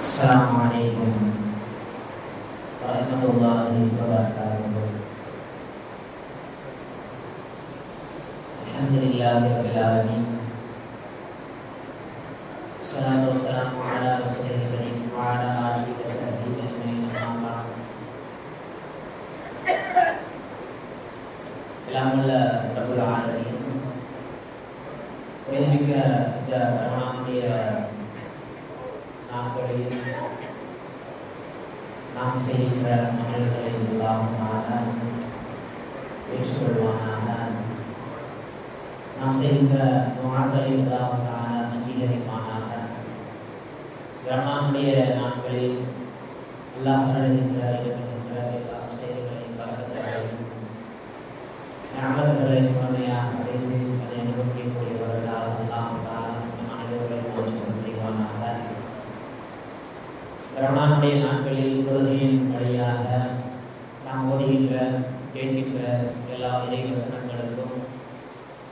Assalamualaikum warahmatullahi wabarakatuh. Alhamdulillahirabbil alamin. Wassalatu wassalamu ala rasulil karim wa ala alihi wasahbihi ajma'in. Amma ba'd. Kalamulla Rabbul alamin. Punyamiக்க இந்த ரமணானுடைய நாட்களில் நாம் செய்கின்ற அமல்களை எல்லாம் ஏற்றுக்கொள்வானாக. நாம் செய்கின்ற துஆக்களை எல்லாம் அங்கீகரிப்பானாக. ரமணானுடைய நாட்களில் அல்லாஹ் அருளுகின்ற இருக்கின்ற எல்லா செய்திகளையும் பரக்கத்துகளையும் ஞாபகங்களை முழுமையாக அடைந்து அதை அனுபவிக்கக்கூடியவர்களாக அல்லாஹ் நம் அனைவரையும் மாற்றிக் செய்வானாக. ரமணானுடைய நாட்களில் தொழுகையின் வழியாக நாம் ஓதுகின்ற கேட்கின்ற எல்லா இறைவசனங்களுக்கும்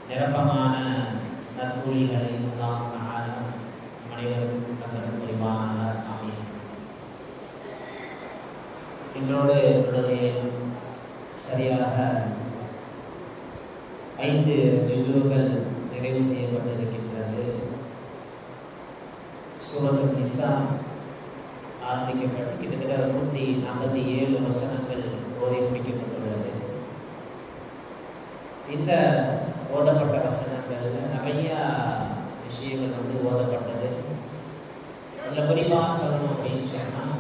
நிரப்பமான நற்கூலிகளை நாம் அனைவருக்கும் தந்தது புரிவானாக. ஆமீன். இன்றோடு தொழுகையில் சரியாக 5 ஜுஸுகள் நிறைவு செய்யப்பட்டிருக்கின்றது. சூரத்துல் நிஸா ஆரம்பிக்கப்பட்டு கிட்டத்தட்ட 147 வசனங்கள் ஓதி முடிக்கப்பட்டுள்ளது. இந்த ஓதப்பட்ட வசனங்கள் நிறைய விஷயங்கள் ஓதப்பட்டது. அதில் குறிப்பாக சொல்லணும் அப்படின்னு சொன்னால்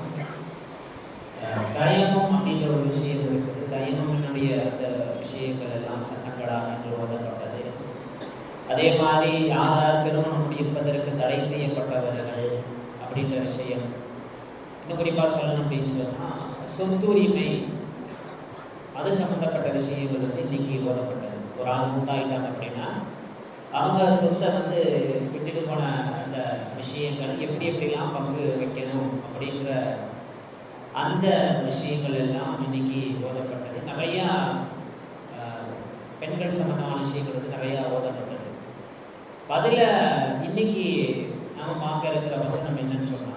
தயமம் அப்படின்ற ஒரு விஷயம் இருக்குது. தயமத்தினுடைய அந்த விஷயங்கள் எல்லாம் சட்டங்களாக என்று ஓதப்பட்டது. அதே மாதிரி யாரார் திருமணம் முடிப்பதற்கு தடை செய்யப்பட்டவர்கள் அப்படின்ற விஷயம். இன்னும் குறிப்பாக சொல்லணும் அப்படின்னு சொன்னால் சொத்துரிமை அது சம்மந்தப்பட்ட விஷயங்கள் இன்னைக்கு ஓதப்பட்டது. ஒரு ஆள் மூத்தாயிட்டாங்க அப்படின்னா அவங்க சொத்தை விட்டுட்டு போன அந்த விஷயங்கள் எப்படி எப்படிலாம் பங்கு வைக்கணும் அப்படின்ற அந்த விஷயங்கள் எல்லாம் இன்னைக்கு ஓதப்பட்டது. நிறையா பெண்கள் சம்பந்தமான விஷயங்கள் நிறையா ஓதப்பட்டது. அதில் இன்னைக்கு நாம் பார்க்க இருக்கிற வசனம் என்னன்னு சொன்னால்,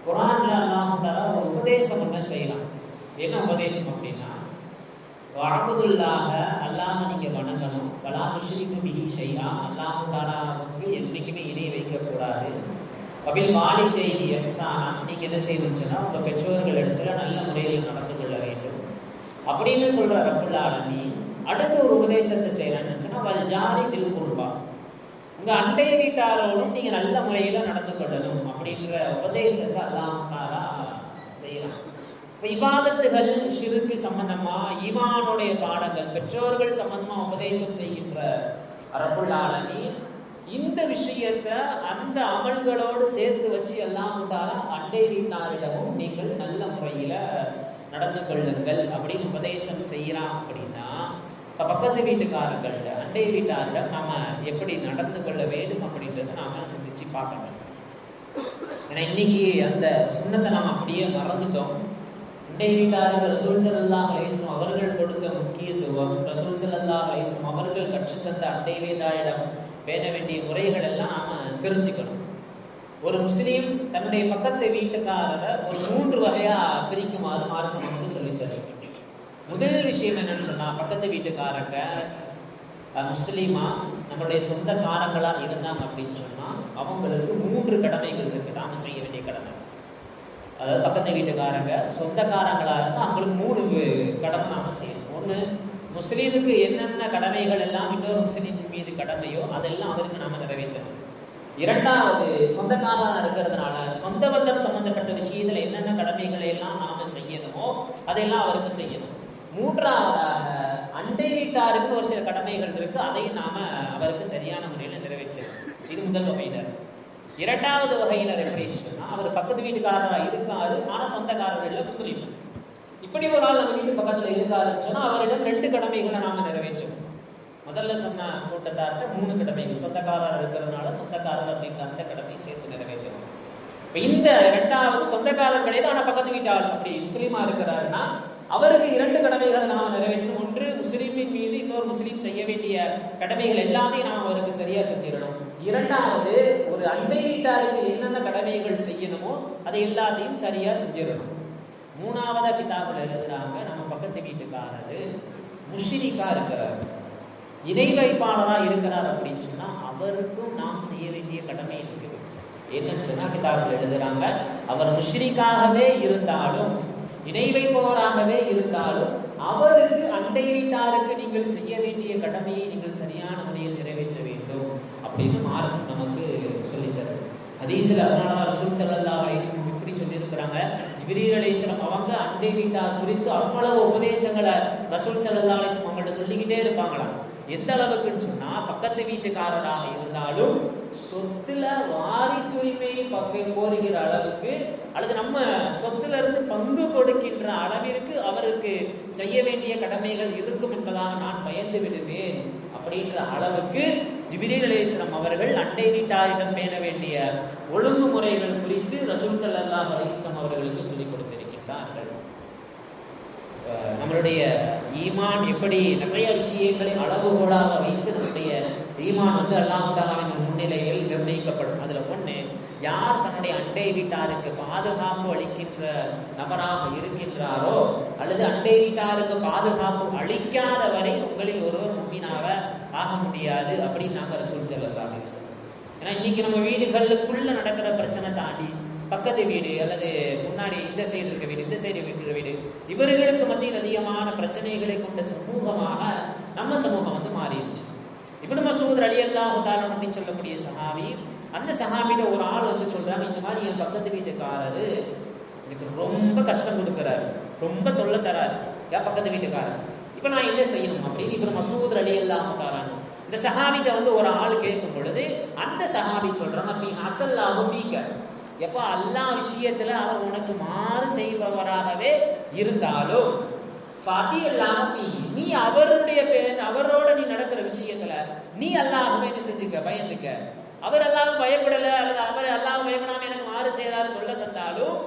குர்ஆன்ல அல்லாஹ் தஆலா ஒரு உபதேசம் ஒன்று செய்யலாம். என்ன உபதேசம் அப்படின்னா, வஅபுதுல்லாஹ அல்லாஹ் நீங்கள் வணங்கணும், வலா துஷ்ரிகு பிஹி ஷைஆ அல்லாஹ் தஆலாவுக்கு என்றைக்குமே இணை வைக்கக்கூடாது, வபில் வாலிதைஹி இஹ்சானா நீங்கள் என்ன செய்யணும்னு சொன்னால் உங்கள் பெற்றோர்கள் இடத்துல நல்ல முறையில் நடந்து கொள்ள வேண்டும் அப்படின்னு சொல்கிற ரப்புல் ஆலமீன் அடுத்த ஒரு உபதேசத்தை செய்யலான்னு சொன்னால் வல் ஜாரி தில் குர்பா உங்கள் அண்டைய வீட்டாரோடும் நீங்கள் நல்ல முறையில் நடந்து கொள்ளணும் அப்படின்ற உபதேசத்தை அல்லாஹ் தஆலா செய்யலாம். இப்போ இபாதத்துகள் ஷிர்க்கு சம்பந்தமாக ஈமானுடைய பாடங்கள் பெற்றோர்கள் சம்பந்தமாக உபதேசம் செய்கின்ற ரப்புல் ஆலமீன் இந்த விஷயத்தை அந்த அமல்களோடு சேர்த்து வச்சு அல்லாஹ் தஆலா அண்டை வீட்டாரிடமும் நீங்கள் நல்ல முறையில் நடந்து கொள்ளுங்கள் அப்படின்னு உபதேசம் செய்கிறான். அப்படின்னா இப்போ பக்கத்து வீட்டுக்காரர்கள் அண்டை வீட்டாரிடம் நாம் எப்படி நடந்து கொள்ள வேண்டும் அப்படின்றத நாம் சிந்திச்சு பார்க்கணும். ஏன்னா இன்னைக்கு அந்த சுன்னத்தை நாம் அப்படியே மறந்துட்டோம். அண்டை வீட்டார்கள் ரசூல் ஸல்லல்லாஹு அலைஹி வஸல்லம் அவர்கள் கொடுத்த முக்கியத்துவம், ரசூல் ஸல்லல்லாஹு அலைஹி வஸல்லம் அவர்கள் கற்றுத்தந்த அண்டை வீட்டாரிடம் பேண வேண்டிய முறைகள் எல்லாம் நாம் தெரிஞ்சுக்கணும். ஒரு முஸ்லீம் தன்னுடைய பக்கத்து வீட்டுக்காரரை ஒரு 3 வகையாக பிரிக்குமாறு மார்க்கம் நமக்கு சொல்லித் தருகிறது. முதல் விஷயம் என்னன்னு சொன்னால், பக்கத்து வீட்டுக்காரங்க முஸ்லீமா நம்மளுடைய சொந்தக்காரங்களாக இருந்தாங்க அப்படின்னு சொன்னால் அவங்களுக்கு 3 கடமைகள் இருக்குது நாம் செய்ய வேண்டிய கடமை. அதாவது பக்கத்து வீட்டுக்காரங்க சொந்தக்காரங்களாக இருந்தால் அவங்களுக்கு 3 கடமை நாம் செய்யணும். ஒன்று, முஸ்லீமுக்கு என்னென்ன கடமைகள் எல்லாம் இன்னொரு முஸ்லீம் மீது கடமையோ அதெல்லாம் அவருக்கு நாம் நிறைவேற்றணும். இரண்டாவது, சொந்தக்காரனாக இருக்கிறதுனால சொந்த பந்தம் சம்பந்தப்பட்ட விஷயத்தில் என்னென்ன கடமைகளை எல்லாம் நாம் செய்யணுமோ அதையெல்லாம் அவருக்கு செய்யணும். மூன்றாவதாக, அண்டை வீட்டாருக்கு ஒரு சில கடமைகள் இருக்கு, அதையும் நாம அவருக்கு சரியான முறையில் நிறைவேற்றணும். இது முதல் வகையினர். இரண்டாவது வகையினர் எப்படின்னு சொன்னா, அவர் பக்கத்து வீட்டுக்காரராக இருக்காரு, ஆனால் சொந்தக்காரர் இல்லை, முஸ்லீம். இப்படி ஒரு ஆள் நம்ம வீட்டு பக்கத்தில் இருக்காருன்னு சொன்னால் அவரிடம் 2 கடமைகளை நாம நிறைவேற்றணும். முதல்ல சொன்ன கூட்டத்தார்கிட்ட 3 கடமைகள், சொந்தக்காரர் இருக்கிறதுனால சொந்தக்காரர் அப்படின்ற அந்த கடமையை சேர்த்து நிறைவேற்றணும். இப்போ இந்த 2வது சொந்தக்காரர் கிடையாது, ஆனால் பக்கத்து வீட்டு ஆள் அப்படி முஸ்லீமா இருக்கிறாருன்னா அவருக்கு 2 கடமைகளை நாம் நிறைவேற்றணும். ஒன்று, முஸ்லீமின் மீது இன்னொரு முஸ்லீம் செய்ய வேண்டிய கடமைகள் எல்லாத்தையும் நாம் அவருக்கு சரியாக செஞ்சிடணும். இரண்டாவது, ஒரு ஒரு அண்டை வீட்டாருக்கு என்னென்ன கடமைகள் செய்யணுமோ அதை எல்லாத்தையும் சரியா செஞ்சிடணும். மூணாவதா கிதாபில் எழுதுறாங்க, நம்ம பக்கத்து வீட்டுக்காரரு முஷ்ரிக்கா இருக்கிறார், இணை வைப்பாளரா இருக்கிறார் அப்படின்னு சொன்னா அவருக்கும் நாம் செய்ய வேண்டிய கடமை இருக்குது. என்னன்னு சொன்னா கிதாபில் எழுதுறாங்க, அவர் முஷ்ரிக்காகவே இருந்தாலும் இணை வைப்பவராகவே இருந்தாலும் அவருக்கு அண்டை வீட்டாருக்கு நீங்கள் செய்ய வேண்டிய கடமையை நீங்கள் சரியான முறையில் நிறைவேற்ற வேண்டும் அப்படின்னு மார்க்கம் நமக்கு சொல்லித்தரு. ஹதீஸ்ல அதனால ரசூல் ஸல்லல்லாஹு அலைஹி வஸல்லம் இப்படி சொல்லியிருக்கிறாங்க, ஜிப்ரீல் அலைஹிஸ்ஸலாம் அவங்க அண்டை வீட்டார் குறித்து அவ்வளவு உபதேசங்களை ரசூல் ஸல்லல்லாஹு அலைஹி வஸல்லம் அவங்கள்ட்ட சொல்லிக்கிட்டே இருப்பாங்களாம். எந்த அளவுக்குன்னு சொன்னா பக்கத்து வீட்டுக்காரராக இருந்தாலும் சொத்துல வாரிசுரிமையை கோருகிற அளவுக்கு அல்லது நம்ம சொத்துல இருந்து பங்கு கொடுக்கின்ற அளவிற்கு அவருக்கு செய்ய வேண்டிய கடமைகள் இருக்கும் என்பதாக நான் பயந்து விடுவேன் அப்படின்ற அளவுக்கு ஜிப்ரீல் அலைஹிஸ்ஸலாம் அவர்கள் அண்டை வீட்டாரிடம் பேண வேண்டிய ஒழுங்குமுறைகள் குறித்து ரசூல் ஸல்லல்லாஹு அலைஹி வஸல்லம் அவர்களுக்கு சொல்லிக் கொடுத்திருக்கின்றார்கள். நம்மளுடைய ஈமான் எப்படி நிறைய விஷயங்களை அளவுகோலாக வைத்து நம்முடைய ஈமான் அல்லாஹ் தஆலாவின் முன்னிலையில் நிர்ணயிக்கப்படும். அதுல ஒண்ணு, யார் தன்னுடைய அண்டை வீட்டாருக்கு பாதுகாப்பு அளிக்கின்ற நபராக இருக்கின்றாரோ அல்லது அண்டை வீட்டாருக்கு பாதுகாப்பு அளிக்காத வரை உங்களில் ஒருவர் முஃமினாக ஆக முடியாது அப்படின்னு நாங்கள் ரசூல் ஸல்லல்லாஹு அலைஹி வஸல்லம். ஏன்னா இன்னைக்கு நம்ம வீடுகளுக்குள்ள நடக்கிற பிரச்சனை தாண்டி பக்கத்து வீடு அல்லது முன்னாடி இந்த சைடு இருக்க வீடு இந்த சைடு இருக்கிற வீடு இவர்களுக்கு மத்தியில் அதிகமான பிரச்சனைகளை கொண்ட சமூகமாக நம்ம சமூகம் மாறிடுச்சு. இப்னு மஸ்ஊத் ரலியல்லாஹு தஆலா அப்படின்னு சொல்லக்கூடிய சஹாபி, அந்த சஹாபிட்ட ஒரு ஆள் சொல்றாங்க, இந்த மாதிரி என் பக்கத்து வீட்டுக்காரரு எனக்கு ரொம்ப கஷ்டம் கொடுக்குறாரு, ரொம்ப தொல்லை தராரு, ஏன் பக்கத்து வீட்டுக்காரர், இப்போ நான் என்ன செய்யணும் அப்படின்னு இப்னு மஸ்ஊத் ரலியல்லாஹு தஆலா இந்த சஹாபிட்ட ஒரு ஆள் கேட்கும் பொழுது அந்த சஹாபி சொல்றாங்க, ஃபீ அஸல்லாஹு ஃபீக, எப்போ அல்லாஹ் விஷயத்துல அவர் உனக்கு மாறு செய்பவராகவே இருந்தாலும் நீ அவருடைய அவரோட நீ நடக்கிற விஷயத்துல நீ அல்லாஹ்வை என்ன செஞ்சுக்க, பயந்துக்க. அவர் அல்லாஹ்வை பயப்படல அல்லது அவர் அல்லாஹ்வை பயப்படாம எனக்கு மாறு செய்யறாரு தொல்லை தந்தாலும்,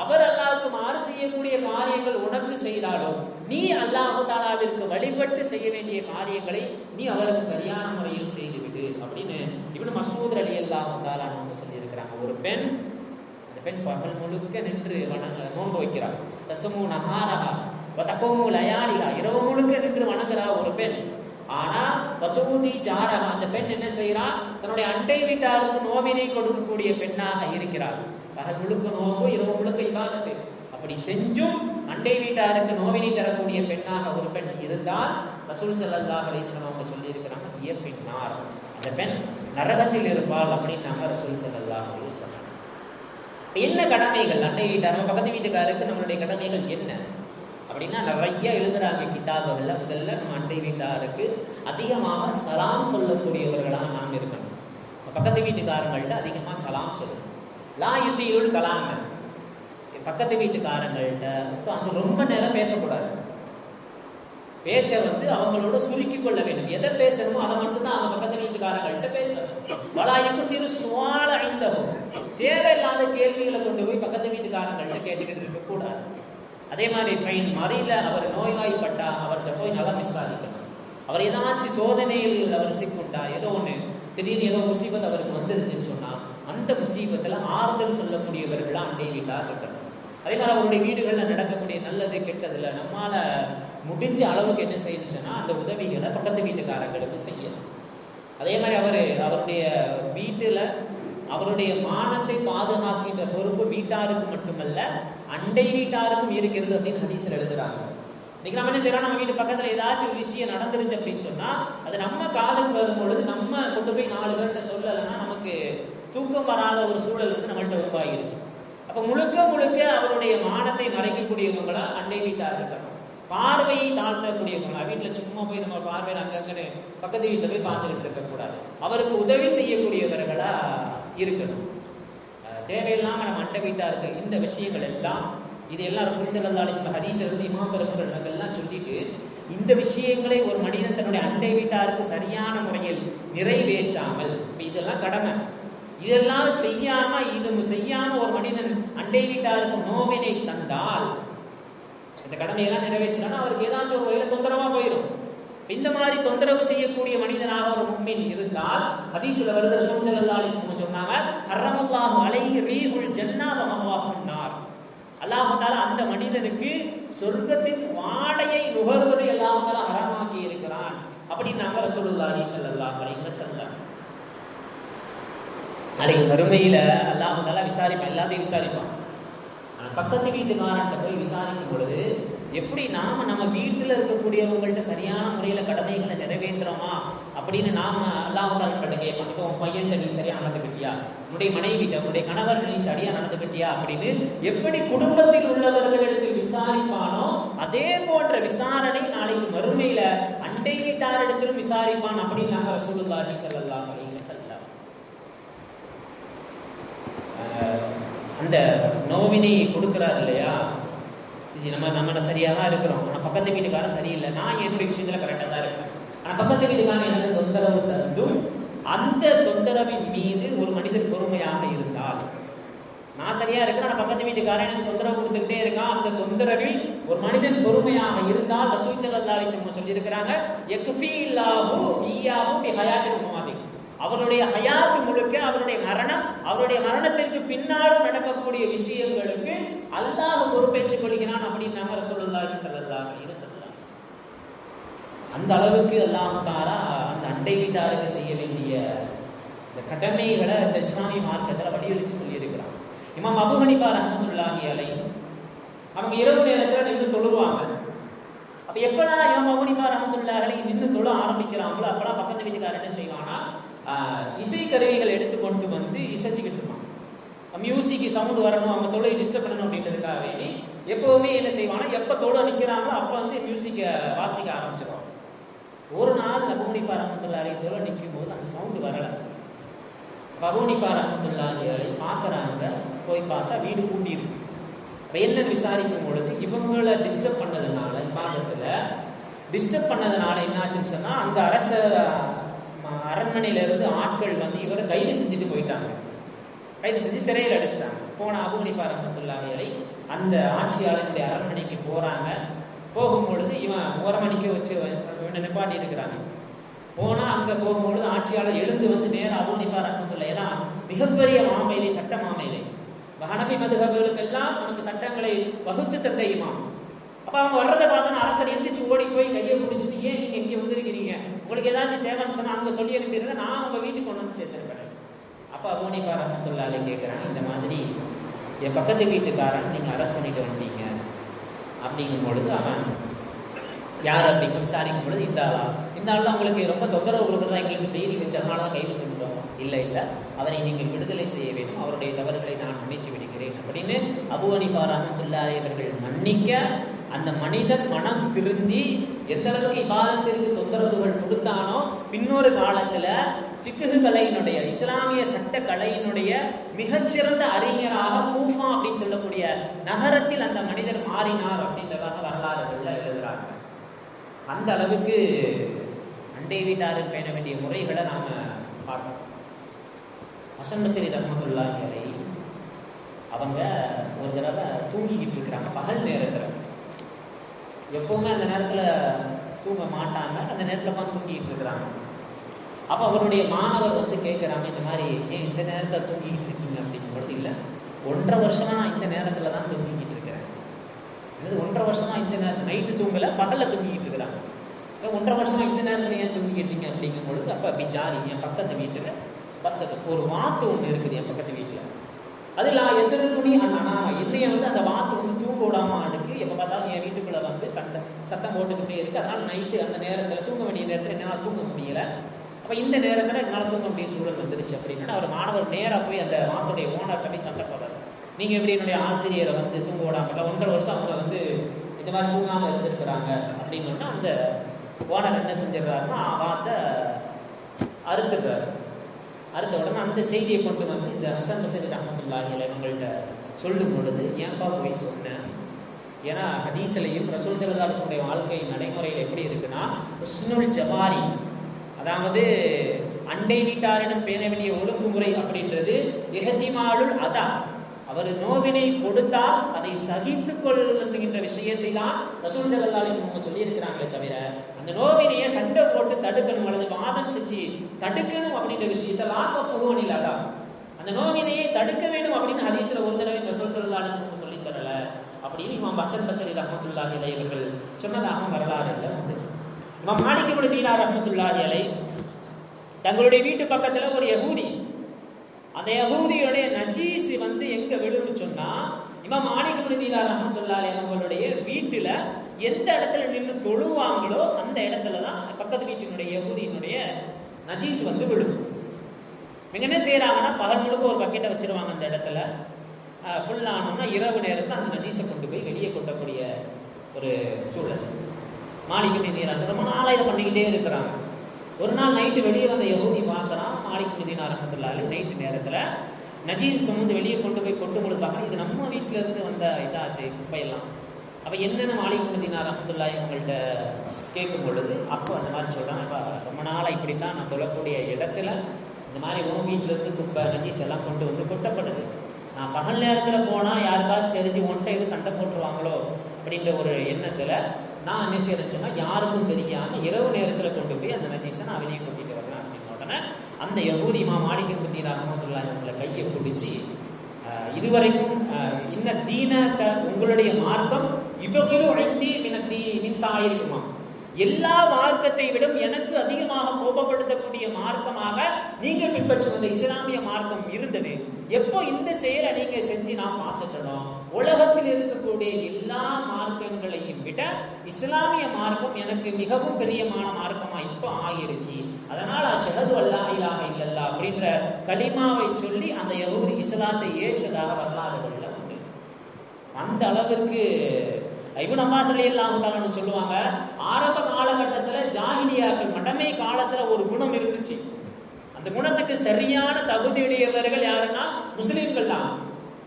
அவர் அல்லாஹ்வுக்கு மாறு செய்யக்கூடிய காரியங்கள் உனக்கு செய்தாலும் நீ அல்லாஹ் தஆலாவிற்கு வழிபட்டு செய்ய வேண்டிய காரியங்களை நீ அவருக்கு சரியான முறையில் செய்துவிடு அப்படின்னு இப்னு மஸ்ஊத் ரலியல்லாஹு தஆலா அவங்க சொல்லியிருக்கிறாங்க. ஒரு பெண் பகல் முழுக்க நின்று நோன்பு வைக்கிறார், தஸமு நஹாரஹா வ தகூமு லயாலிஹா, இரவு முழுக்க நின்று வணங்குறா ஒரு பெண். ஆனா வதூதி ஜாரஹா, அந்த பெண் என்ன செய்றா, தன்னுடைய அண்டை வீட்டாருக்கு நோவினை கொடுக்கக்கூடிய பெண்ணாக இருக்கிறார். பகல் முழுக்க நோன்பு, இரவு முழுக்க இபாதத்து. அப்படி செஞ்சும் அண்டை வீட்டாருக்கு நோவினை தரக்கூடிய பெண்ணாக ஒரு பெண் இருந்தால் ரசூல் ஸல்லல்லாஹு அலைஹி வஸல்லம் அவங்க சொல்லி இருக்கிறாங்க, இயஃபின்னார், அந்த பெண் நரகத்தில் இருப்பாள் அப்படின்னு ரசூல் ஸல்லல்லாஹு அலைஹி வஸல்லம். என்ன கடமைகள் அண்டை வீட்டார் பக்கத்து வீட்டுக்காருக்கு நம்மளுடைய கடமைகள் என்ன அப்படின்னா நிறைய எழுதுறாங்க கிதாபுகள்ல. முதல்ல நம்ம அண்டை வீட்டாருக்கு அதிகமாக சலாம் சொல்லக்கூடியவர்களாக நாம் இருக்கணும். பக்கத்து வீட்டுக்காரங்கள்ட்ட அதிகமாக சலாம் சொல்லணும். லா யுத்தீருல் கலாம, பக்கத்து வீட்டுக்காரங்கள்ட்ட உட்காந்து ரொம்ப நேரம் பேசக்கூடாது. பேச்சை அவங்களோட சுருக்கி கொள்ள வேண்டும். எதை பேசணுமோ அதை மட்டும்தான் அவங்க பக்கத்து வீட்டுக்காரங்கள்ட்ட பேசணும். வலாய்க்கு சிறு சுவால ஐந்தவும், தேவையில்லாத கேள்விகளை கொண்டு போய் பக்கத்து வீட்டுக்காரங்கள்ட்ட கேட்டுக்கிட்டு இருக்கக்கூடாது. அதே மாதிரி ஃபைன் மறையில அவர் நோய்வாய்ப்பட்டா அவர்கிட்ட போய் நலம் விசாரிக்கணும். அவர் ஏதாச்சும் சோதனையில் அவர் சிக்குண்டா, ஏதோ ஒன்று திடீர்னு ஏதோ முசீபத் அவருக்கு வந்துருச்சுன்னு சொன்னா அந்த முசீபத்தில் ஆறுதல் சொல்லக்கூடியவர்களாக அண்டை வீட்டார் இருக்கணும். அதே மாதிரி அவருடைய வீடுகளில் நடக்கக்கூடிய நல்லது கெட்டதில் நம்மால முடிஞ்ச அளவுக்கு என்ன செய்யணும்னு சொன்னால் அந்த உதவிகளை பக்கத்து வீட்டுக்காரங்களுக்கு செய்யணும். அதே மாதிரி அவருடைய வீட்டில் அவருடைய மானத்தை பாதுகாக்கின்ற பொறுப்பு வீட்டாருக்கு மட்டுமல்ல அண்டை வீட்டாருக்கும் இருக்கிறது அப்படின்னு ஹதீஸ்ல எழுதுறாங்க. இன்னைக்கு நம்ம என்ன செய்யறோம், நம்ம வீட்டு பக்கத்துல ஏதாச்சும் ஒரு விஷயம் நடந்துருச்சு அப்படின்னு சொன்னா அது நம்ம காதுக்கு வரும் பொழுது நம்ம கொண்டு போய் 4 பேர்கிட்ட சொல்லலைன்னா நமக்கு தூக்கம் வராத ஒரு சூழல் நம்மள்கிட்ட உருவாகிருச்சு. அப்ப முழுக்க முழுக்க அவருடைய மானத்தை மறைக்கக்கூடியவங்களா அண்டை வீட்டார் இருக்கணும். பார்வையை தாழ்த்தக்கூடியவங்களா, வீட்டுல சும்மா போய் நம்ம பார்வையில் அங்கங்கன்னு பக்கத்து வீட்டுல போய் பார்த்துக்கிட்டு இருக்கக்கூடாது. அவருக்கு உதவி செய்யக்கூடியவர்களா இருக்கணும். தேவையில்லாம நம்ம அண்டை வீட்டாருக்கு இந்த விஷயங்கள் எல்லாம் இது எல்லாம் ரசூல் ஸல்லல்லாஹு அலைஹி வஸல்லம் ஹதீஸ்ல இருந்து இமாம் பெருமக்கள் எல்லாம் சொல்லிட்டு இந்த விஷயங்களை ஒரு மனிதன் தன்னுடைய அண்டை வீட்டாருக்கு சரியான முறையில் நிறைவேற்றாமல், இதெல்லாம் கடமை, இதெல்லாம் செய்யாம ஒரு மனிதன் அண்டை வீட்டாருக்கு நோவினை தந்தால், இந்த கடமையெல்லாம் நிறைவேற்றினா அவருக்கு ஏதாச்சும் ஒரு வகையில தொந்தரவா போயிடும். இந்த மாதிரி தொந்தரவு செய்யக்கூடிய மனிதனாக ஒரு முஃமின் இருந்தால், ஹதீஸ்ல வருது, ரசூல் ஸல்லல்லாஹு அலைஹி வஸல்லம் சொன்னாங்க, ஹர்ரமல்லாஹு அலைஹி ரீஹுல் ஜன்னா வ மஅவாஹுன் நார். அல்லாஹ் தஆலா அந்த மனிதனுக்கு சொர்க்கத்தின் வாடையை நுகர்வதை அல்லாஹ் தஆலா ஹராமாக்கி இருக்கிறான் அப்படின்னாங்க ரசூலுல்லாஹி ஸல்லல்லாஹு அலைஹி வஸல்லம். நாளைக்கு மறுமையில அல்லாஹ் தஆலா விசாரிப்பான், எல்லாத்தையும் விசாரிப்பான். ஆனால் பக்கத்து வீட்டுக்காரன்ட்ட போய் விசாரிக்கும் பொழுது எப்படி நம்ம வீட்டில் இருக்கக்கூடியவங்கள்ட்ட சரியான முறையில் கடமைகளை நிறைவேற்றுறோமா அப்படின்னு அல்லாஹ் தஆலாட்ட கேட்பான். இப்போ உன் பையன்கிட்ட நீ சரியாக நடந்துக்கிட்டியா, உன்னுடைய மனைவிட்ட உன்னுடைய கணவர் நீ சரியாக நடந்துக்கிட்டியா அப்படின்னு எப்படி குடும்பத்தில் உள்ளவர்களிடத்தில் விசாரிப்பானோ அதே போன்ற விசாரணை நாளைக்கு மறுமையில அண்டை வீட்டாரிடத்திலும் விசாரிப்பான் அப்படின்னாங்க ரசூலுல்லாஹி ஸல்லல்லாஹு அலைஹி வஸல்லம். அந்த நோவினை கொடுக்குறாரு இல்லையா, நம்ம சரியாக தான் இருக்கிறோம், ஆனால் பக்கத்து வீட்டுக்காரன் சரியில்லை, நான் என்னுடைய விஷயத்தில் கரெக்டாக தான் இருக்கிறேன், ஆனால் பக்கத்து வீட்டுக்காரன் எனக்கு தொந்தரவு தந்தும் அந்த தொந்தரவின் மீது ஒரு மனிதர் பொறுமையாக இருந்தால், நான் சரியா இருக்கிறேன் ஆனால் பக்கத்து வீட்டுக்காரன் எனக்கு தொந்தரவு கொடுத்துக்கிட்டே இருக்கான், அந்த தொந்தரவில் ஒரு மனிதன் பொறுமையாக இருந்தால் ரசூல் ஸல்லல்லாஹு அலைஹி வஸல்லம் சொல்லியிருக்கிறாங்க, யக்ஃபீல்லாஹு இய்யாஹு பிஹயாத்தில் முமாதி, அவருடைய ஹயாத்து முழுக்க அவருடைய மரணத்திற்கு பின்னாலும் நடக்கக்கூடிய விஷயங்களுக்கு அல்லாஹ் பொறுப்பேற்றுக் கொள்கிறான் அப்படின்னாங்க ரசூலுல்லாஹி ஸல்லல்லாஹு அலைஹி வஸல்லம். அந்த அளவுக்கு அல்லாஹ் தஆலா அந்த அண்டை வீட்டாருக்கு செய்ய வேண்டிய இந்த கடமைகளை இந்த இஸ்லாமிய மார்க்கத்தில் வலியுறுத்தி சொல்லியிருக்கிறான். இமாம் அபூ ஹனீஃபா ரஹ்மத்துல்லாஹி அலைஹி அவங்க இரவு நேரத்தில் நின்று தொழுவாங்க. அப்போ எப்போலாம் இமாம் அபூ ஹனீஃபா ரஹ்மத்துல்லாஹி அலைஹி நின்று தொழ ஆரம்பிக்கிறாங்களோ அப்போலாம் பக்கத்து வீட்டுக்காரர் என்ன செய்வானா, இசை கருவிகள் எடுத்துக்கொண்டு வந்து இசைச்சிக்கிட்டு இருப்பான். மியூசிக் சவுண்டு வரணும், அவங்க தொழிலை டிஸ்டர்ப் பண்ணணும் அப்படின்றதுக்காக வேண்டி எப்போவுமே என்ன செய்வானா, எப்போ தொழில் நிற்கிறாங்களோ அப்போ வந்து மியூசிக்கை வாசிக்க ஆரம்பிச்சிடும். ஒரு நாள் அபூ ஹனீஃபா ரஹ்மத்துல்லாஹி அலைஹி தொழில் நிற்கும் போது அந்த சவுண்டு வரலை. அபூ ஹனீஃபா ரஹ்மத்துல்லாஹி அலைஹி பார்க்குறாங்க, போய் பார்த்தா வீடு பூட்டி இருக்கு. இப்போ என்னன்னு விசாரிக்கும் பொழுது இவங்களை டிஸ்டர்ப் பண்ணதுனால, விவாதத்தில் டிஸ்டர்ப் பண்ணதுனால என்னாச்சுன்னு சொன்னால் அந்த அரண்மனையிலிருந்து ஆட்கள் வந்து இவரை கைது செஞ்சுட்டு போயிட்டாங்க. கைது செஞ்சு சிறையில் அடிச்சிட்டாங்க. போன அபூ ஹனீஃபா ரஹ்மத்துல்லாஹி அலைஹி அந்த ஆட்சியாளனுடைய அரண்மனைக்கு போகிறாங்க. போகும்பொழுது இவன் ஓரமணிக்க வச்சு நிப்பாட்டி இருக்கிறாங்க. போனால் அங்கே போகும்பொழுது ஆட்சியாளர் எழுந்து வந்து நேராக அபூ ஹனீஃபா ரஹ்மத்துல்லாஹி, ஏன்னா மிகப்பெரிய மாமேதை, சட்ட மாமேதை, ஹனஃபி மதுஹபுகளுக்கெல்லாம் நமக்கு சட்டங்களை வகுத்து தந்த இமாம். அப்போ அவங்க வர்றதை பார்த்தோன்னா அரசர் எந்திரிச்சு ஓடி போய் கையை பிடிச்சிட்டு, ஏன் நீங்கள் இங்கே வந்திருக்கிறீங்க, உங்களுக்கு ஏதாச்சும் தேவைன்னு சொன்னால் அங்கே சொல்லி அனுப்பிடுங்க, நான் உங்கள் வீட்டுக்கு கொண்டு வந்து சேர்த்துருப்பேன். அப்போ அபூ ஹனீஃபா ரஹ்மத்துல்லாஹி அலைஹி கேட்குறாங்க, இந்த மாதிரி என் பக்கத்து வீட்டுக்காரன் நீங்கள் அரெஸ்ட் பண்ணிட்டு வந்தீங்க அப்படிங்கும் பொழுது அவன் யார் அப்படின்னு விசாரிக்கும் பொழுது இந்த ஆள் தான் உங்களுக்கு ரொம்ப தொந்தரவு கொடுக்குறதா எங்களுக்கு செய்தி வச்சு அதனால தான் கைது செஞ்சுட்டோம். இல்லை, அவரை நீங்கள் விடுதலை செய்ய வேண்டும், அவருடைய தவறுகளை நான் மன்னித்து விடுகிறேன் அப்படின்னு அபூ ஹனீஃபா ரஹ்மத்துல்லாஹி அலைஹி அவர்கள் மன்னிக்க அந்த மனிதன் மனம் திருந்தி எந்த அளவுக்கு இபாதத்திற்கு தொந்தரவுகள் கொடுத்தானோ பின்னொரு காலத்தில் ஃபிக்ஹ் கலையினுடைய, இஸ்லாமிய சட்ட கலையினுடைய மிகச்சிறந்த அறிஞராக கூஃபா அப்படின்னு சொல்லக்கூடிய நகரத்தில் அந்த மனிதர் மாறினார் அப்படின்றதாக வரலாறுகளில் எழுதுகிறாங்க. அந்த அளவுக்கு அண்டை வீட்டாருக்கு பேண வேண்டிய முறைகளை நாம் பார்க்கணும். ஹசன் பஸ்ரி ரஹ்மத்துல்லாஹி அலைஹி அவங்க ஒரு தடவை தூங்கிக்கிட்டு இருக்கிறாங்க பகல் நேரத்தில். எப்போவுமே அந்த நேரத்தில் தூங்க மாட்டாங்க, அந்த நேரத்தில் தான் தூங்கிக்கிட்டு இருக்கிறாங்க. அப்போ அவருடைய மாணவர் வந்து கேட்குறாங்க, இந்த மாதிரி ஏன் இந்த நேரத்தில் தூங்கிக்கிட்டு இருக்கீங்க அப்படிங்கும் பொழுது, இல்லை 1.5 வருஷமாக நான் இந்த நேரத்தில் தான் தூங்கிக்கிட்டு இருக்கிறேன். இது 1.5 வருஷமாக இந்த நேரத்தில் நைட்டு தூங்கலை, பகலில் தூங்கிக்கிட்டு இருக்கிறாங்க. 1.5 வருஷமாக இந்த நேரத்தில் ஏன் தூங்கிக்கிட்டீங்க அப்படிங்கும் பொழுது, அப்போ பிஜாரி என் பக்கத்து வீட்டில் ஒரு வாத்து ஒன்று இருக்குது என் பக்கத்து வீட்டில், அதில் நான் எதிர்ப்புனி ஆனால் என்னைய வந்து அந்த வாத்து வந்து தூங்க விடாமல் அடுக்கு, எப்போ பார்த்தாலும் என் வீட்டுக்குள்ளே வந்து சத்தம் போட்டுக்கிட்டே இருக்குது. அதனால் நைட்டு அந்த நேரத்தில் தூங்க வேண்டிய நேரத்தில் என்னால் தூங்க முடியலை. அப்போ இந்த நேரத்தில் என்னால் தூங்க முடிய சூழல் வந்துருச்சு அப்படின்னா அவர் மாணவர் நேராக போய் அந்த வாத்துடைய ஓனர்கிட்ட போய் சண்டை போடுறாரு. நீங்கள் எப்படி என்னுடைய ஆசிரியரை வந்து தூங்க விடாமல் 1.5 வருஷம் அவங்க வந்து இந்த மாதிரி தூங்காமல் இருந்திருக்கிறாங்க அப்படின்னா அந்த ஓனர் என்ன செஞ்சிடறாருன்னா வாத்தை அறுத்துடுறாரு. அடுத்த உடனே அந்த செய்தியை கொண்டு வந்து இந்த ஹசன் பஸ்ரி ரஹ்மத்துல்லாஹி அலைஹி அவங்கள்ட்ட சொல்லும் பொழுது, ஏன்பா போய் சொன்னேன், ஏன்னா ஹதீஸ்லையும் ரசூல் ஸல்லல்லாஹு அலைஹி வஸல்லம் வாழ்க்கை நடைமுறையில் எப்படி இருக்குன்னா, ஹுஸ்னுல் ஜவாரி, அதாவது அண்டை வீட்டாரிடம் பேண வேண்டிய ஒழுங்குமுறை அப்படின்றது இஹ்திமாலுல் அதா, அவர் நோவினை கொடுத்தால் அதை சகித்துக் கொள்கின்ற விஷயத்தை தான் ரசூல் ஸல்லல்லாஹு அலைஹி வஸல்லம் சொல்லி இருக்கிறாங்களே தவிர அந்த நோவினையை சண்டை போட்டு தடுக்கணும் அல்லது வாதம் செஞ்சு தடுக்கணும் அப்படின்ற விஷயத்தை லாக்கஃபுஹு இல்லாதா, அந்த நோவினையை தடுக்க வேண்டும் அப்படின்னு ஹதீஸ்ல ஒரு தடவை ரசூல் ஸல்லல்லாஹு அலைஹி வஸல்லம் சொல்லி தரல அப்படின்னு இமாம் ஹஸன் பஸரி ரஹ்மத்துல்லாஹி அலைஹி அவர்கள் சொன்னதாக வரலாறு உண்டு. இமாம் மாலிக் இப்னு தீனார் ரஹ்மத்துல்லாஹி அலைஹி தங்களுடைய வீட்டு பக்கத்துல ஒரு யஹூதி, அந்த யஹூதியுடைய நஜீஸ் எங்க விழுன்னு சொன்னா இமாம் மாலிக் இப்னு தீனார் ரஹ்மத்துல்லாஹி அலைஹி அவங்களுடைய வீட்டுல எந்த இடத்துல நின்று தொழுவாங்களோ அந்த இடத்துல தான் பக்கத்து வீட்டினுடைய யஹூதியினுடைய நஜீஸ் விழும். இவங்க என்ன செய்யறாங்கன்னா பகல் முழுக்க ஒரு பக்கெட்டை வச்சிருவாங்க அந்த இடத்துல, ஃபுல்லானோம்னா இரவு நேரத்தில் அந்த நஜீஸை கொண்டு போய் வெளியே கொட்டக்கூடிய ஒரு சூழல். மாலிக் இப்னு தீனார் ரொம்ப நாளாக இதை பண்ணிக்கிட்டே இருக்கிறாங்க. ஒரு நாள் நைட்டு வெளியே வந்த யஹூதி பார்க்குறான், மாலிக் இப்னு தீனார் ரஹ்மத்துல்லாஹி அலைஹி நைட்டு நேரத்தில் நஜீஸ் சுமந்து வெளியே கொண்டு போய் கொட்டும் பொழுது பார்க்குறேன், இது நம்ம வீட்டிலேருந்து வந்த இதாச்சு குப்பையெல்லாம். அப்போ என்னென்ன மாலிக் இப்னு தீனார் ரஹ்மத்துல்லாஹி அவங்கள்ட்ட கேட்கும் பொழுது அப்போ அந்த மாதிரி சொல்கிறாங்க, இப்போ ரொம்ப நாளாக இப்படித்தான் நான் தொழக்கூடிய இடத்துல இந்த மாதிரி உன் வீட்டிலேருந்து குப்பை நஜீஸ் எல்லாம் கொண்டு வந்து கொட்டப்படுது. நான் பகல் நேரத்தில் போனால் யாருக்காச்சும் தெரிஞ்சு ஒன்றை எதுவும் சண்டை போட்டுருவாங்களோ அப்படின்ற ஒரு எண்ணத்தில் நான் என்ன செய்யறேன்னு சொன்னால் யாருக்கும் தெரியாமல் இரவு நேரத்தில் கொண்டு போய் அந்த நஜீஸை நான் வெளியே கொட்டிட்டு வரேன் அப்படின்னு உடனே அந்த யஹூதி இமாம் மாலிக் இப்னு தீனார் ரஹ்மத்துல்லாஹி அவங்களை கையை பிடிச்சி இதுவரைக்கும் இன்ன தீன உங்களுடைய மார்க்கம் இபகிரு ஐந்தி மின் சாயிரிக்குமா, எல்லா மார்க்கத்தை விட எனக்கு அதிகமாக கோபப்படுத்தக்கூடிய மார்க்கமாக நீங்கள் பின்பற்றி வந்த இஸ்லாமிய மார்க்கம் இருந்தது. எப்போ இந்த செயலை நீங்க செஞ்சு நான் பார்த்துட்டோம், உலகத்தில் இருக்கக்கூடிய எல்லா மார்க்கங்களையும் விட இஸ்லாமிய மார்க்கம் எனக்கு மிகவும் பிரியமான மார்க்கமா இப்போ ஆகிருச்சு. அதனால அஷ்ஹது அல்லா இலாஹ இல்லல்லாஹ் அப்படின்ற கலிமாவை சொல்லி அந்த யஹூதி இஸ்லாத்தை ஏற்றதாக வரலாறுகள்ல உண்டு. அந்த அளவிற்கு இப்னு அப்பாஸ் ரலியல்லாஹு தஆலா சொல்லுவாங்க, ஆரம்ப காலகட்டத்தில் ஜாஹிலியாக்கள் மடமை காலத்துல ஒரு குணம் இருந்துச்சு. அந்த குணத்துக்கு சரியான தகுதியுடையவர்கள் யாருன்னா முஸ்லீம்கள் தான்.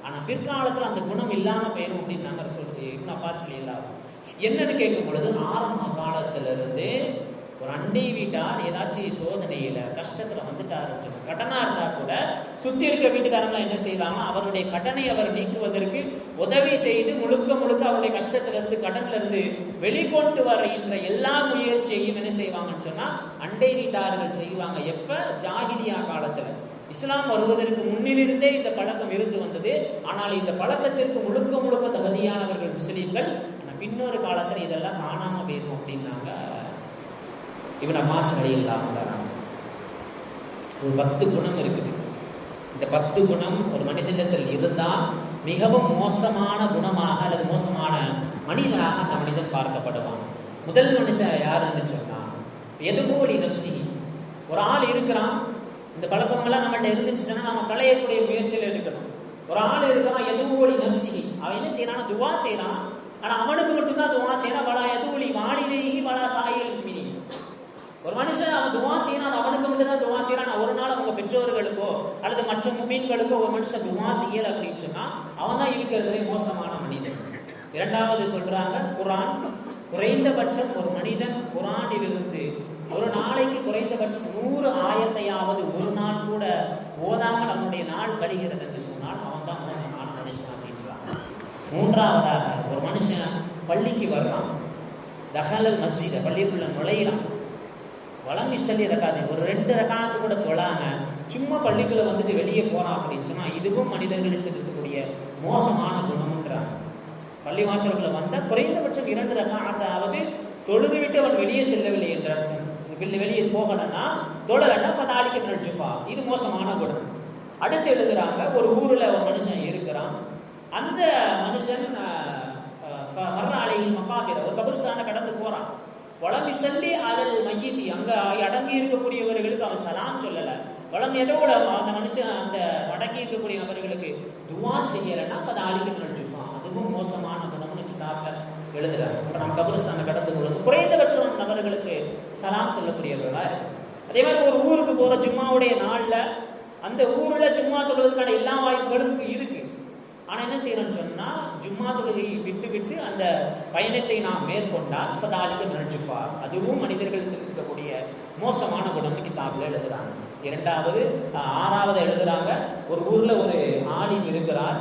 ஆனா பிற்காலத்துல அந்த குணம் இல்லாம போயிடும் அப்படின்னு நாங்கள் சொல்றது இப்னு அப்பாஸ் ரலியல்லாஹு. என்னன்னு கேட்கும் பொழுது ஆரம்ப காலத்துல இருந்து ஒரு அண்டை வீட்டார் ஏதாச்சும் சோதனையில கஷ்டத்துல வந்துட்டாருன்னு சொன்ன கடனா இருந்தா கூட சுத்தி இருக்க வீட்டுக்காரங்களாம் என்ன செய்வாங்க, அவருடைய கடனை அவர் நீக்குவதற்கு உதவி செய்து முழுக்க முழுக்க அவருடைய கஷ்டத்துல இருந்து கடன்ல இருந்து வெளிக்கொண்டு வருகின்ற எல்லா முயற்சியையும் என்ன செய்வாங்கன்னு சொன்னா அண்டை வீட்டார்கள் செய்வாங்க. எப்ப ஜாஹிலியா காலத்துல, இஸ்லாம் வருவதற்கு முன்னிலிருந்தே இந்த பழக்கம் இருந்து வந்தது. ஆனால் இந்த பழக்கத்திற்கு முழுக்க முழுக்க தகுதியானவர்கள் முஸ்லீம்கள். ஆனா பின்னொரு காலத்துல இதெல்லாம் காணாம போயிடும் அப்படின்னாங்க இப்னு அப்பாஸ் ரலியல்லாஹு தஆலா. ஒரு 10 குணம் இருக்குது. இந்த 10 குணம் ஒரு மனிதனிடத்தில் இருந்தால் மிகவும் மோசமான குணமாக அல்லது மோசமான மனிதனாக அந்த மனிதன் பார்க்கப்படுவான். முதல் மனுஷன் யாருன்னு சொன்னா எதுபோலி நர்சி, ஒரு ஆள் இருக்கிறான், இந்த பழக்கங்கள்லாம் நம்மகிட்ட இருந்துச்சுன்னா நம்ம களையக்கூடிய முயற்சியில் எடுக்கணும். ஒரு ஆள் இருக்கிறான் எதுபோலி நர்சி, அவன் என்ன செய்யறான், துவா செய்யறான். ஆனா அவனுக்கு மட்டும்தான் துவா செய்யறான். வலா எதுபோலி வாலிலேஹி வலா சாயில் மினி, ஒரு மனுஷன் அவன் துவா செய்யறான், அவனுக்கு மட்டும் தான் துவா செய்யறான். ஒரு நாள் அவங்க பெற்றோர்களுக்கோ அல்லது மற்ற முஃமின்களுக்கோ ஒரு மனுஷன் துவா செய்யல அப்படின்னு சொன்னா அவன் தான் இருக்கிறதுலே மோசமான மனிதன். இரண்டாவது சொல்றாங்க குர்ஆன். குறைந்தபட்சம் ஒரு மனிதன் குர்ஆனிலிருந்து ஒரு நாளைக்கு குறைந்தபட்சம் 100 ஆயத்தையாவது ஒரு நாள் கூட ஓதாமல் அவனுடைய நாள் கழிகிறது என்று சொன்னால் அவன் தான் மோசமான மனுஷன் அப்படின்றாங்க. மூன்றாவதாக ஒரு மனுஷன் பள்ளிக்கு வர்றான், தஹலல் மஸ்ஜித, பள்ளிக்குள்ள நுழையிறான், வலம் இசல்லி ரக்காது, ஒரு 2 ரக்காத்து கூட தொழாம சும்மா பள்ளிக்குள்ள வந்துட்டு வெளியே போறான் அப்படின்னு சொன்னா இதுவும் மனிதர்களுக்கு இருக்கக்கூடிய மோசமான குணம்ன்றாங்க. பள்ளிவாசல்களை வந்தால் குறைந்தபட்சம் 2 ரக்காத்தாவது தொழுது விட்டு அவன் வெளியே செல்லவில்லை என்றார். வெளியே போகலன்னா தொழலன்னா ஃபதாலிக மினல் ஜுஃபா, இது மோசமான குணம். அடுத்து எழுதுறாங்க, ஒரு ஊர்ல ஒரு மனுஷன் இருக்கிறான், அந்த மனுஷன் மர்ர அலைஹில் மகாபிர, ஒரு கபிரிஸ்தானை கடந்து போறான். வலம் இசல்லி அலல் மையீதி, அங்க அடங்கி இருக்கக்கூடியவர்களுக்கு அவன் சலாம் சொல்லல. வலம் எதோட அந்த மனுஷன் அந்த அடங்கி இருக்கக்கூடிய நபர்களுக்கு துவா செய்யலைன்னா ஃபதாலிக மினல் ஜுஃபா, அதுவும் மோசமான குணம்னு கிதாப்ல எழுதுறாங்க. இப்போ நம்ம கபிரிஸ்தானை கடந்து போகிறது குறைந்தபட்சம் நபர்களுக்கு சலாம் சொல்லக்கூடியவர்களா இருக்கு. அதே மாதிரி ஒரு ஊருக்கு போற ஜும்மாவுடைய நாள்ல அந்த ஊர்ல ஜும்மா தொழுவதற்கான எல்லா வாய்ப்புகளும் இருக்கு. ஆனா என்ன செய்யணும்னு சொன்னா ஜும்மா தொழுகையை விட்டு அந்த பயணத்தை நாம் மேற்கொண்டால் ஃபதாலிக மினல் ஜுஃபா, அதுவும் மனிதர்களுக்கு இருக்கக்கூடிய மோசமான குணம் கிதாப்ல எழுதுறாங்க. ஆறாவது எழுதுறாங்க, ஒரு ஊர்ல ஒரு ஆலிம் இருக்கிறார்,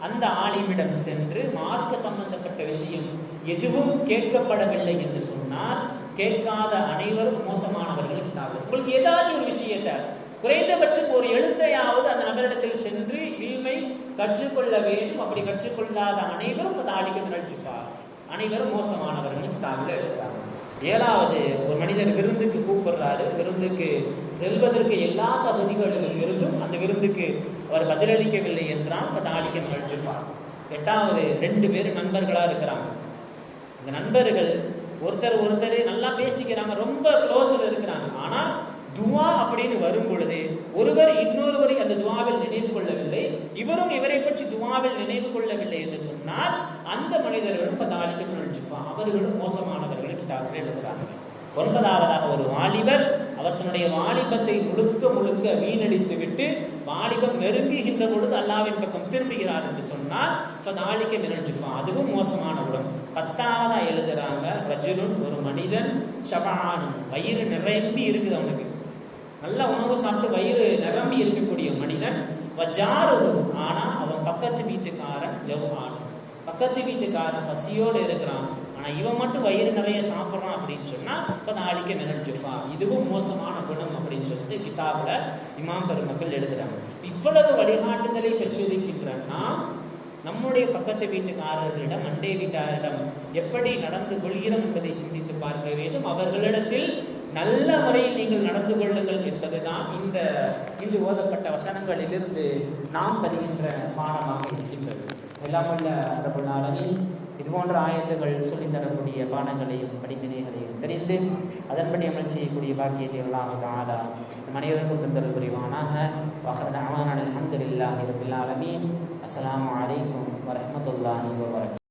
அந்த ஆலிமிடம் சென்று மார்க்க சம்பந்தப்பட்ட விஷயம் எதுவும் கேட்கப்படவில்லை என்று சொன்னால் கேட்காத அனைவரும் மோசமானவர்கள் கிதாபுல். உங்களுக்கு ஏதாச்சும் ஒரு விஷயத்தை குறைந்தபட்சம் ஒரு எழுத்தையாவது அந்த நபரிடத்தில் சென்று இல்மை கற்றுக்கொள்ள வேண்டும். அப்படி கற்றுக்கொள்ளாத அனைவரும் அனைவரும் மோசமானவர்கள் கிதாபில் எழுதுறாங்க. 7வது, ஒரு மனிதர் விருந்துக்கு கூப்பிடுறாரு, விருந்துக்கு செல்வதற்கு எல்லா தகுதிகளிலும் இருந்தும் அந்த விருந்துக்கு அவர் பதிலளிக்கவில்லை என்றால் பதாளிக்க நிகழ்ச்சிப்பார். 8வது, 2 பேர் நண்பர்களா இருக்கிறாங்க. இந்த நண்பர்கள் ஒருத்தர் நல்லா பேசிக்கிறாங்க, ரொம்ப க்ளோஸில் இருக்கிறாங்க. ஆனால் துவா அப்படின்னு வரும் பொழுது ஒருவர் இன்னொருவரை அந்த துவாவில் நினைவு கொள்ளவில்லை, இவரும் இவரை பற்றி துவாவில் நினைவு கொள்ளவில்லை என்று சொன்னால் அந்த மனிதர்களும் அவர்களும் மோசமானவர்களை கிதாபில் எழுதுகிறாங்க. 9வதாக, ஒரு வாலிபர் அவர் தன்னுடைய வாலிபத்தை முழுக்க வீணடித்து விட்டு வாலிபம் நெருங்குகின்ற பொழுது அல்லாஹ்வின் பக்கம் திரும்புகிறார் என்று சொன்னால் அதுவும் மோசமான குணம். 10வதா எழுதுறாங்க, ரஜுலுன், ஒரு மனிதன், ஷபானும், வயிறு நிரம்பி இருக்குது, அவனுக்கு நல்ல உணவு சாப்பிட்டு வயிறு நிரம்பி இருக்கக்கூடிய மனிதன், வஜாரும், ஆனால் அவன் பக்கத்து வீட்டுக்காரன் ஜவ்வானும், பக்கத்து வீட்டுக்காரன் பசியோடு இருக்கிறான், ஆனால் இவன் மட்டும் வயிறு நிறைய சாப்பிட்றான் அப்படின்னு சொன்னால் இப்போ நாளைக்கு நிரல்ஜுஃபா, இதுவும் மோசமான குணம் அப்படின்னு சொல்லிட்டு கிதாபில் இமாம் பெருமக்கள் எழுதுகிறாங்க. இவ்வளவு வழிகாட்டுதலை பெற்றிருக்கின்ற நாம் நம்முடைய பக்கத்து வீட்டுக்காரர்களிடம், அண்டை வீட்டாரிடம் எப்படி நடந்து கொள்கிறோம் என்பதை சிந்தித்து பார்க்க வேண்டும். அவர்களிடத்தில் நல்ல முறையில் நீங்கள் நடந்து கொள்ளுங்கள் என்பதுதான் இந்த ஓதப்பட்ட வசனங்களிலிருந்து நாம் பெறுகின்ற பாடமாக இருக்கின்றது. எல்லாம் வல்ல ரப்பல் ஆலமீன் இதுபோன்ற ஆயத்துகள் சொல்லித்தரக்கூடிய பாடங்களையும் படிப்பினைகளையும் தெரிந்து அதன்படி அமல் செய்யக்கூடிய பாக்கியத்தை அல்லாஹ் தஆலா மனிதர்களுக்கு தந்தல் புரிவானாக. வஹர் தஅவானா அல்ஹம்துலில்லாஹி ரப்பில் ஆலமீன். அஸ்ஸலாமு அலைக்கும் வரஹ்மத்துல்லாஹி வபரகாத்துஹு.